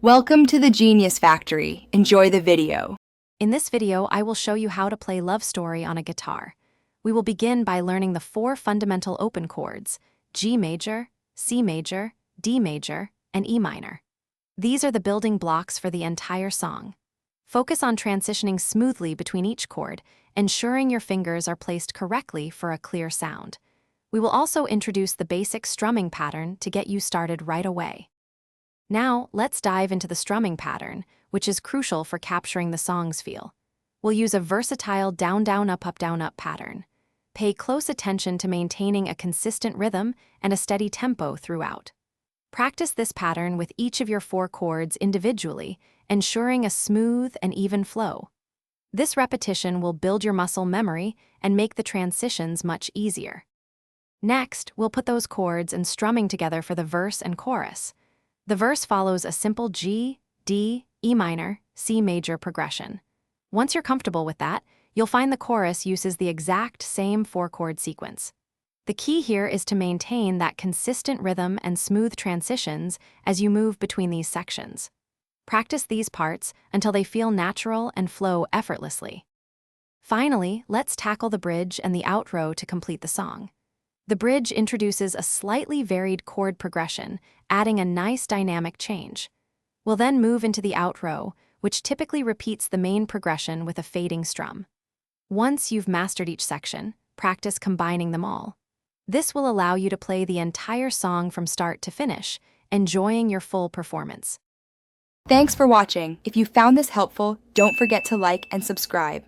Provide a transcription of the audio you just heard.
Welcome to the Genius Factory. Enjoy the video. In this video, I will show you how to play Love Story on a guitar. We will begin by learning the 4 fundamental open chords: G major, C major, D major, and E minor. These are the building blocks for the entire song. Focus on transitioning smoothly between each chord, ensuring your fingers are placed correctly for a clear sound. We will also introduce the basic strumming pattern to get you started right away. Now, let's dive into the strumming pattern, which is crucial for capturing the song's feel. We'll use a versatile down-down, up-up pattern. Pay close attention to maintaining a consistent rhythm and a steady tempo throughout. Practice this pattern with each of your 4 chords individually, ensuring a smooth and even flow. This repetition will build your muscle memory and make the transitions much easier. Next, we'll put those chords and strumming together for the verse and chorus. The verse follows a simple G, D, E minor, C major progression. Once you're comfortable with that, you'll find the chorus uses the exact same 4-chord sequence. The key here is to maintain that consistent rhythm and smooth transitions as you move between these sections. Practice these parts until they feel natural and flow effortlessly. Finally, let's tackle the bridge and the outro to complete the song. The bridge introduces a slightly varied chord progression, adding a nice dynamic change. We'll then move into the outro, which typically repeats the main progression with a fading strum. Once you've mastered each section, practice combining them all. This will allow you to play the entire song from start to finish, enjoying your full performance. Thanks for watching. If you found this helpful, don't forget to like and subscribe.